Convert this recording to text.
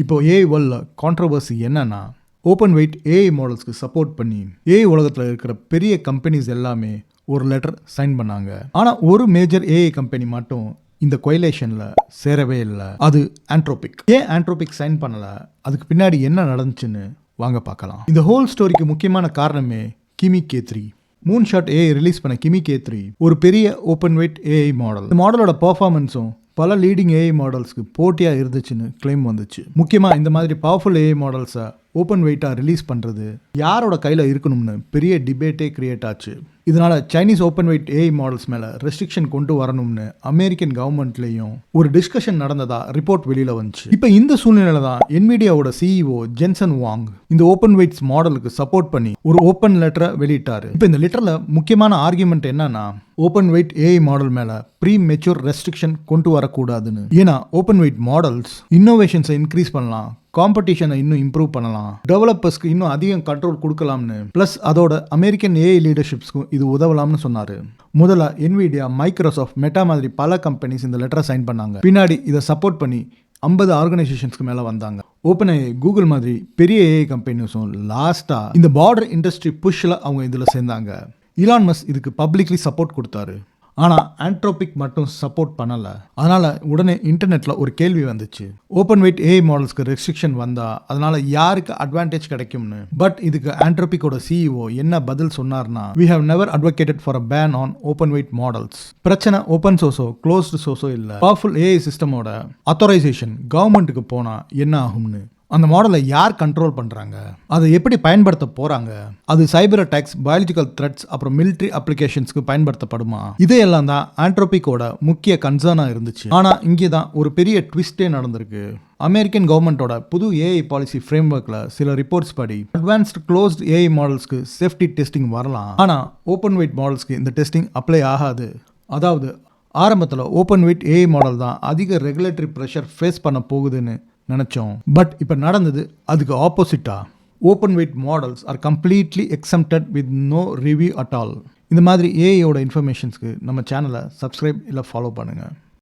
இப்போ ஏஐ வேர்ல்டில் கான்ட்ரவர்சி என்னன்னா, ஓப்பன் வெயிட் ஏஐ மாடல்ஸ்க்கு சப்போர்ட் பண்ணி ஏஐ உலகத்தில் இருக்கிற பெரிய கம்பெனிஸ் எல்லாமே ஒரு லெட்டர் சைன் பண்ணாங்க. ஆனால் ஒரு மேஜர் ஏஐ கம்பெனி மட்டும் இந்த கொயிலேஷனில் சேரவே இல்லை. அது ஆண்ட்ரோபிக். ஏன் ஆண்ட்ரோபிக் சைன் பண்ணலை, அதுக்கு பின்னாடி என்ன நடந்துச்சுன்னு வாங்க பார்க்கலாம். இந்த ஹோல் ஸ்டோரிக்கு முக்கியமான காரணமே கிமி K3. மூன்ஷாட் ஏஐ ரிலீஸ் பண்ண கிமி K3 ஒரு பெரிய ஓப்பன் வெயிட் ஏஐ மாடல். இந்த மாடலோட பர்ஃபார்மன்ஸும் பல லீடிங் ஏஐ மாடல்ஸ்க்கு போட்டியாக இருந்துச்சுன்னு கிளைம் வந்துச்சு. முக்கியமாக இந்த மாதிரி பவர்ஃபுல் ஏஐ மாடல்ஸை ஓப்பன் வெயிட்டாக ரிலீஸ் பண்ணுறது யாரோட கையில் இருக்கணும்னு பெரிய டிபேட்டே கிரியேட் ஆச்சு. இதனால Chinese open weight AI models மேலே ரெஸ்ட்ரிக்ஷன் கொண்டு வரணும்னு அமெரிக்கன் கவர்மெண்ட்லேயும் ஒரு டிஸ்கஷன் நடந்ததா ரிப்போர்ட் வெளியில் வந்துச்சு. இப்போ இந்த சூழ்நிலை தான் NVIDIAவோட CEO ஜென்சன் வாங் இந்த ஓப்பன் வெயிட்ஸ் மாடலுக்கு சப்போர்ட் பண்ணி ஒரு ஓப்பன் லெட்டரை வெளியிட்டாரு. இப்போ இந்த லெட்டரில் முக்கியமான ஆர்குமெண்ட் என்னன்னா, ஓப்பன் வெயிட் ஏஐ மாடல் மேலே ப்ரீ மெச்சூர் ரெஸ்ட்ரிக்ஷன் கொண்டு வரக்கூடாதுன்னு. ஏன்னா ஓப்பன் வெயிட் மாடல்ஸ் இன்னோவேஷன்ஸை இன்க்ரீஸ் பண்ணலாம், காம்படிஷனை இன்னும் இம்ப்ரூவ் பண்ணலாம், டெவலப்பர்ஸ்க்கு இன்னும் அதிகம் கண்ட்ரோல் கொடுக்கலாம்னு, பிளஸ் அதோட அமெரிக்கன் ஏஐ லீடர்ஷிப்ஸ்க்கும் இது உதவலாம்னு சொன்னாரு. முதல்ல NVIDIA, மைக்ரோசாஃப்ட், மெட்டா மாதிரி பல கம்பெனிஸ் இந்த லெட்டரை சைன் பண்ணாங்க. பின்னாடி இதை சப்போர்ட் பண்ணி 50 ஆர்கனைசேஷன்ஸ்க்கு மேலே வந்தாங்க. ஓப்பன் ஏஐ, கூகுள் மாதிரி பெரிய ஏஐ கம்பெனிஸும் லாஸ்ட்டாக இந்த பார்டர் இண்டஸ்ட்ரி புஷ்ல அவங்க இதில் சேர்ந்தாங்க. இலான் மஸ்க் இதுக்கு பப்ளிக்லி சப்போர்ட் கொடுத்தாரு. ஆனால் ஆண்ட்ரோபிக் மட்டும் சப்போர்ட் பண்ணலை. அதனால் உடனே இன்டர்நெட்டில் ஒரு கேள்வி வந்துச்சு, ஓப்பன் வெயிட் ஏஐ மாடல்ஸ்க்கு ரெஸ்ட்ரிக்ஷன் வந்தால் அதனால் யாருக்கு அட்வான்டேஜ் கிடைக்கும்னு. பட் இதுக்கு ஆண்ட்ரோபிக்கோட CEO என்ன பதில் சொன்னார்னா, we have never advocated for a ban on open weight models. பிரச்சனை ஓப்பன் சோர்ஸோ க்ளோஸ்டு சோர்ஸோ இல்லை, பவர்ஃபுல் ஏஐ சிஸ்டமோட அத்தாரைசேஷன் கவர்மெண்ட்டுக்கு போனால் என்ன ஆகும்னு. அந்த மாடலை யார் கண்ட்ரோல் பண்ணுறாங்க, அதை எப்படி பயன்படுத்த போகிறாங்க, அது சைபர் அட்டாக்ஸ், பயாலஜிக்கல் த்ரெட்ஸ், அப்புறம் மிலிட்ரி அப்ளிகேஷன்ஸ்க்கு பயன்படுத்தப்படுமா, இதையெல்லாம் தான் ஆண்ட்ரோபிக்கோட முக்கிய கன்சர்னாக இருந்துச்சு. ஆனால் இங்கே தான் ஒரு பெரிய ட்விஸ்டே நடந்திருக்கு. அமெரிக்கன் கவர்மெண்ட்டோட புது ஏஐ பாலிசி ஃப்ரேம்வொர்க்கில் சில ரிப்போர்ட்ஸ் படி அட்வான்ஸ்டு க்ளோஸ்ட் ஏஐ மாடல்ஸ்க்கு சேஃப்டி டெஸ்டிங் வரலாம், ஆனால் ஓப்பன் வெயிட் மாடல்ஸ்க்கு இந்த டெஸ்டிங் அப்ளை ஆகாது. அதாவது ஆரம்பத்தில் ஓப்பன் வெயிட் ஏஐ மாடல் தான் அதிக ரெகுலேட்டரி ப்ரெஷர் ஃபேஸ் பண்ண போகுதுன்னு நினச்சோம். பட் இப்போ நடந்தது அதுக்கு ஆப்போசிட்டா. Open weight models are completely exempted with no review at all. இந்த மாதிரி ஏஐயோட இன்ஃபர்மேஷன்ஸ்க்கு நம்ம சேனலை சப்ஸ்கிரைப் இல்லை ஃபாலோ பண்ணுங்கள்.